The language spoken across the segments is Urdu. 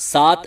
7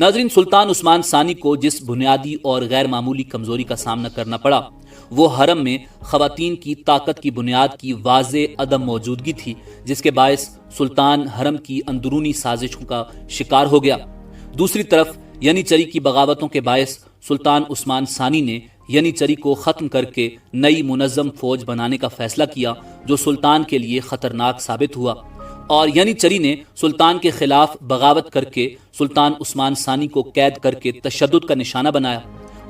ناظرین، سلطان عثمان ثانی کو جس بنیادی اور غیر معمولی کمزوری کا سامنا کرنا پڑا وہ حرم میں خواتین کی طاقت کی بنیاد کی واضح عدم موجودگی تھی، جس کے باعث سلطان حرم کی اندرونی سازشوں کا شکار ہو گیا۔ دوسری طرف ینیچری کی بغاوتوں کے باعث سلطان عثمان ثانی نے ینیچری کو ختم کر کے نئی منظم فوج بنانے کا فیصلہ کیا، جو سلطان کے لیے خطرناک ثابت ہوا، اور ینیچری نے سلطان کے خلاف بغاوت کر کے سلطان عثمان ثانی کو قید کر کے تشدد کا نشانہ بنایا،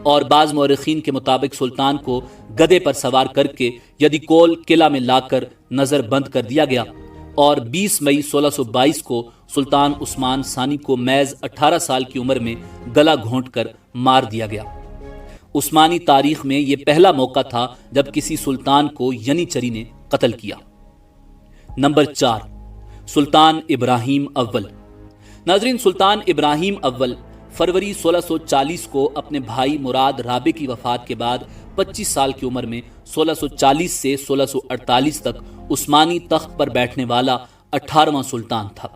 اور بعض مورخین کے مطابق سلطان کو گدھے پر سوار کر کے یدیکول قلعہ میں لا کر نظر بند کر دیا گیا، اور 20 مئی 1622 کو سلطان عثمان ثانی کو محض 18 سال کی عمر میں گلا گھونٹ کر مار دیا گیا۔ عثمانی تاریخ میں یہ پہلا موقع تھا جب کسی سلطان کو ینیچری نے قتل کیا۔ نمبر 4، سلطان ابراہیم اول۔ ناظرین، سلطان ابراہیم اول فروری 1640 کو اپنے بھائی مراد رابع کی وفات کے بعد 25 سال کی عمر میں 1640 سے 1648 تک عثمانی تخت پر بیٹھنے والا 18واں سلطان تھا۔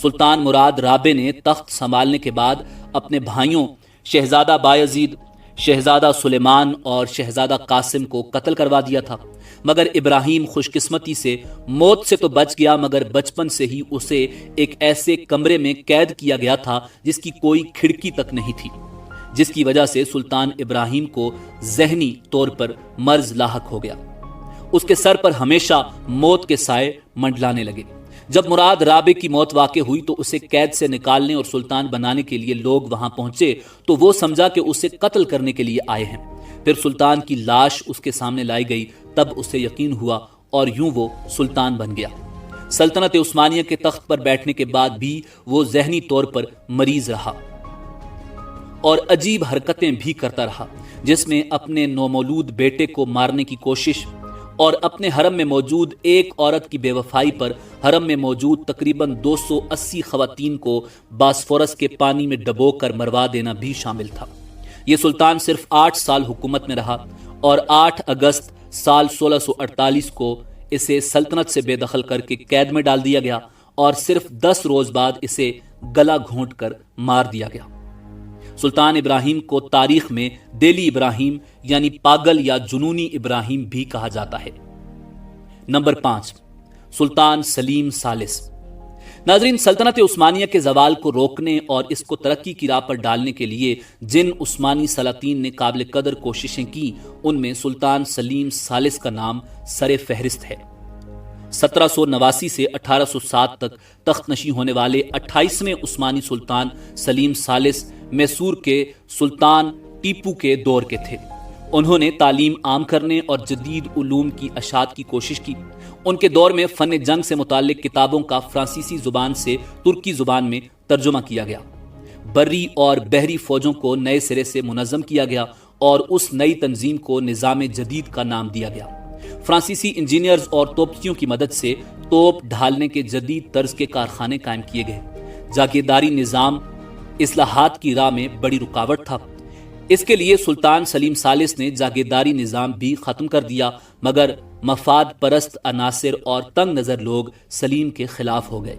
سلطان مراد رابع نے تخت سنبھالنے کے بعد اپنے بھائیوں شہزادہ بایزید، شہزادہ سلیمان اور شہزادہ قاسم کو قتل کروا دیا تھا، مگر ابراہیم خوش قسمتی سے موت سے تو بچ گیا، مگر بچپن سے ہی اسے ایک ایسے کمرے میں قید کیا گیا تھا جس کی کوئی کھڑکی تک نہیں تھی، جس کی وجہ سے سلطان ابراہیم کو ذہنی طور پر مرض لاحق ہو گیا۔ اس کے سر پر ہمیشہ موت کے سائے منڈلانے لگے۔ جب مراد رابع کی موت واقع ہوئی تو اسے قید سے نکالنے اور سلطان بنانے کے لیے لوگ وہاں پہنچے تو وہ سمجھا کہ اسے قتل کرنے کے لیے آئے ہیں۔ پھر سلطان کی لاش اس کے سامنے لائی گئی، تب اسے یقین ہوا اور یوں وہ سلطان بن گیا۔ سلطنت عثمانیہ کے تخت پر بیٹھنے کے بعد بھی وہ ذہنی طور پر مریض رہا اور عجیب حرکتیں بھی کرتا رہا، جس میں اپنے نومولود بیٹے کو مارنے کی کوشش اور اپنے حرم میں موجود ایک عورت کی بے وفائی پر حرم میں موجود تقریباً 280 خواتین کو باسفورس کے پانی میں ڈبو کر مروا دینا بھی شامل تھا۔ یہ سلطان صرف 8 سال حکومت میں رہا اور 8 اگست سال 1648 کو اسے سلطنت سے بے دخل کر کے قید میں ڈال دیا گیا اور صرف 10 روز بعد اسے گلا گھونٹ کر مار دیا گیا۔ سلطان ابراہیم کو تاریخ میں دیلی ابراہیم یعنی پاگل یا جنونی ابراہیم بھی کہا جاتا ہے۔ نمبر 5، سلطان سلیم ثالث۔ ناظرین، سلطنت عثمانیہ کے زوال کو روکنے اور اس کو ترقی کی راہ پر ڈالنے کے لیے جن عثمانی سلاطین نے قابل قدر کوششیں کی، ان میں سلطان سلیم ثالث کا نام سر فہرست ہے۔ 1789 سے 1807 تک تخت نشین ہونے والے 28ویں عثمانی سلطان سلیم ثالث میسور کے سلطان ٹیپو کے دور کے تھے۔ انہوں نے تعلیم عام کرنے اور جدید علوم کی اشاعت کی کوشش کی۔ ان کے دور میں فن جنگ سے متعلق کتابوں کا فرانسیسی زبان سے ترکی زبان میں ترجمہ کیا گیا۔ بری اور بحری فوجوں کو نئے سرے سے منظم کیا گیا اور اس نئی تنظیم کو نظام جدید کا نام دیا گیا۔ فرانسیسی انجینئرز اور توپچیوں کی مدد سے توپ ڈھالنے کے جدید طرز کے کارخانے قائم کیے گئے۔ جاگیرداری نظام اصلاحات کی راہ میں بڑی رکاوٹ تھا۔ اس کے لیے سلطان سلیم ثالث نے جاگیرداری نظام بھی ختم کر دیا، مگر مفاد پرست عناصر اور تنگ نظر لوگ سلیم کے خلاف ہو گئے۔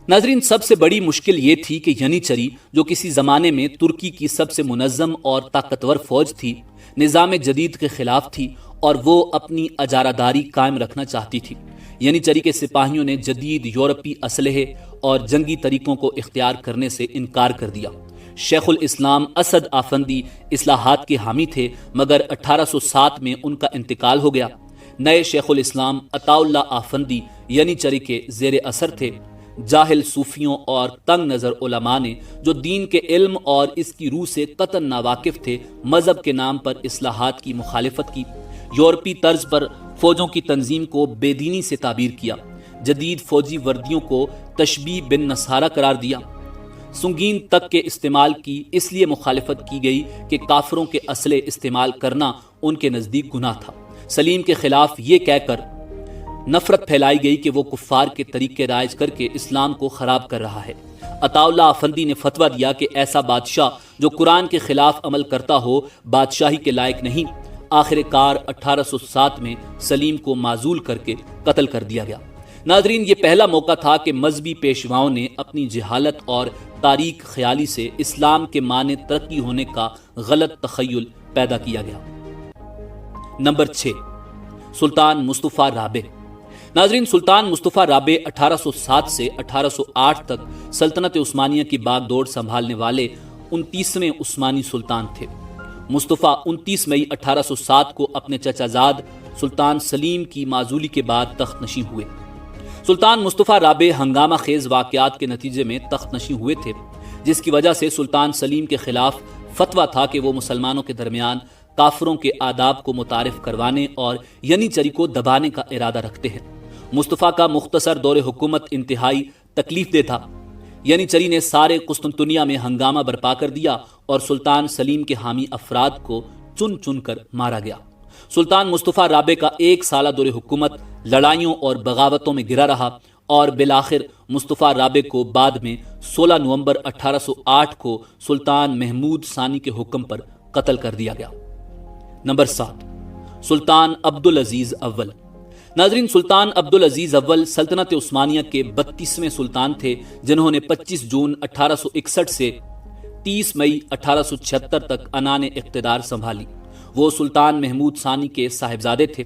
ناظرین، سب سے بڑی مشکل یہ تھی کہ ینیچری، جو کسی زمانے میں ترکی کی سب سے منظم اور طاقتور فوج تھی، نظام جدید کے خلاف تھی اور وہ اپنی اجارہ داری قائم رکھنا چاہتی تھی۔ ینیچری کے سپاہیوں نے جدید یورپی اسلحے اور جنگی طریقوں کو اختیار کرنے سے انکار کر دیا۔ شیخ الاسلام اسد آفندی اصلاحات کے حامی تھے، مگر 1807 میں ان کا انتقال ہو گیا۔ نئے شیخ الاسلام عطا اللہ آفندی ینیچری کے زیر اثر تھے۔ جاہل صوفیوں اور تنگ نظر علماء نے، جو دین کے علم اور اس کی روح سے قطعاً ناواقف تھے، مذہب کے نام پر اصلاحات کی مخالفت کی۔ یورپی طرز پر فوجوں کی تنظیم کو بے دینی سے تعبیر کیا۔ جدید فوجی وردیوں کو تشبیہ بن نصارہ قرار دیا۔ سنگین تک کے استعمال کی اس لیے مخالفت کی گئی کہ کافروں کے اسلحے استعمال کرنا ان کے نزدیک گناہ تھا۔ سلیم کے خلاف یہ کہہ کر نفرت پھیلائی گئی کہ وہ کفار کے طریقے رائج کر کے اسلام کو خراب کر رہا ہے۔ عطا اللہ آفندی نے فتویٰ دیا کہ ایسا بادشاہ جو قرآن کے خلاف عمل کرتا ہو بادشاہی کے لائق نہیں۔ آخر کار 1807 میں سلیم کو معزول کر کے قتل کر دیا گیا۔ ناظرین، یہ پہلا موقع تھا کہ مذہبی پیشواؤں نے اپنی جہالت اور تاریک خیالی سے اسلام کے معنی ترقی ہونے کا غلط تخیل پیدا کیا گیا۔ نمبر 6، سلطان مصطفیٰ رابع۔ ناظرین، سلطان مصطفیٰ رابع 1807 سے 1808 تک سلطنت عثمانیہ کی باغ دوڑ سنبھالنے والے 29ویں عثمانی سلطان تھے۔ مصطفیٰ 29 مئی 1807 کو اپنے چچا زاد سلطان سلیم کی معزولی کے بعد تخت نشین ہوئے۔ سلطان مصطفیٰ رابع ہنگامہ خیز واقعات کے نتیجے میں تخت نشین ہوئے تھے، جس کی وجہ سے سلطان سلیم کے خلاف فتویٰ تھا کہ وہ مسلمانوں کے درمیان کافروں کے آداب کو متعارف کروانے اور ینیچری کو دبانے کا ارادہ رکھتے ہیں۔ مصطفیٰ کا مختصر دور حکومت انتہائی تکلیف دہ تھا۔ ینیچری نے سارے قسطنطنیہ میں ہنگامہ برپا کر دیا اور سلطان سلیم کے حامی افراد کو چن چن کر مارا گیا۔ سلطان مصطفیٰ رابع کا 1 سالہ دور حکومت لڑائیوں اور بغاوتوں میں گرا رہا اور بالآخر مصطفیٰ رابع کو بعد میں 16 نومبر 1808 کو سلطان محمود ثانی کے حکم پر قتل کر دیا گیا۔ نمبر 7، سلطان عبدالعزیز اول۔ ناظرین، سلطان عبدالعزیز اول سلطنت عثمانیہ کے 32ویں سلطان تھے، جنہوں نے 25 جون 1861 سے 30 مئی 1876 تک عنان اقتدار سنبھالی۔ وہ سلطان محمود ثانی کے صاحبزادے تھے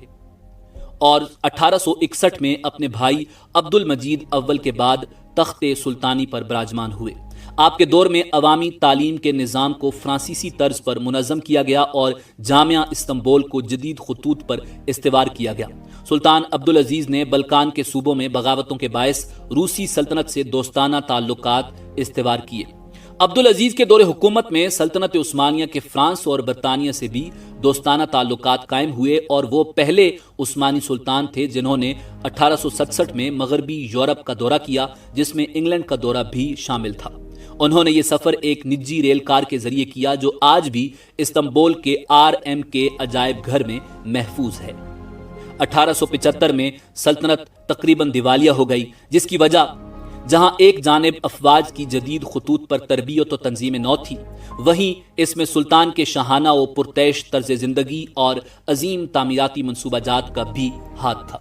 اور 1861 میں اپنے بھائی عبد المجید اول کے بعد تخت سلطانی پر براجمان ہوئے۔ آپ کے دور میں عوامی تعلیم کے نظام کو فرانسیسی طرز پر منظم کیا گیا اور جامعہ استنبول کو جدید خطوط پر استوار کیا گیا۔ سلطان عبدالعزیز نے بلکان کے صوبوں میں بغاوتوں کے باعث روسی سلطنت سے دوستانہ تعلقات استوار کیے۔ عبدالعزیز کے دور حکومت میں سلطنت عثمانیہ کے فرانس اور برطانیہ سے بھی دوستانہ تعلقات قائم ہوئے اور وہ پہلے عثمانی سلطان تھے جنہوں نے 1867 میں مغربی یورپ کا دورہ کیا، جس میں انگلینڈ کا دورہ بھی شامل تھا۔ انہوں نے یہ سفر ایک نجی ریل کار کے ذریعے کیا جو آج بھی استنبول کے RM کے عجائب گھر میں محفوظ ہے۔ 1875 میں سلطنت تقریباً دیوالیہ ہو گئی، جس کی وجہ جہاں ایک جانب افواج کی جدید خطوط پر تربیت و تنظیم نو تھی، وہیں اس میں سلطان کے شاہانہ و پرتعیش طرز زندگی اور عظیم تعمیراتی منصوبہ جات کا بھی ہاتھ تھا۔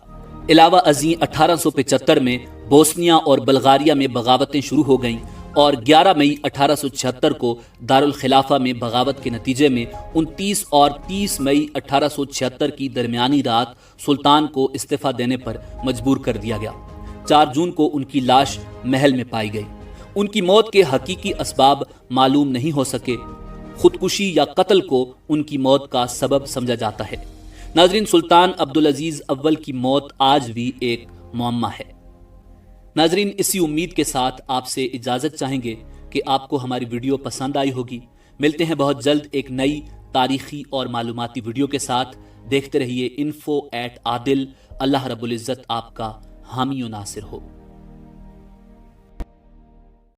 علاوہ ازیں 1875 میں بوسنیا اور بلغاریہ میں بغاوتیں شروع ہو گئیں اور 11 مئی 1876 کو دارالخلافہ میں بغاوت کے نتیجے میں 29 اور 30 مئی 1876 کی درمیانی رات سلطان کو استعفیٰ دینے پر مجبور کر دیا گیا۔ 4 جون کو ان کی لاش محل میں پائی گئی۔ ان کی موت کے حقیقی اسباب معلوم نہیں ہو سکے۔ خودکشی یا قتل کو ان کی موت کا سبب سمجھا جاتا ہے۔ ناظرین، سلطان عبدالعزیز اول کی موت آج بھی ایک معمہ ہے۔ ناظرین، اسی امید کے ساتھ آپ سے اجازت چاہیں گے کہ آپ کو ہماری ویڈیو پسند آئی ہوگی۔ ملتے ہیں بہت جلد ایک نئی تاریخی اور معلوماتی ویڈیو کے ساتھ۔ دیکھتے رہیے info@adil۔ اللہ رب العزت آپ کا حامی و ناصر ہو۔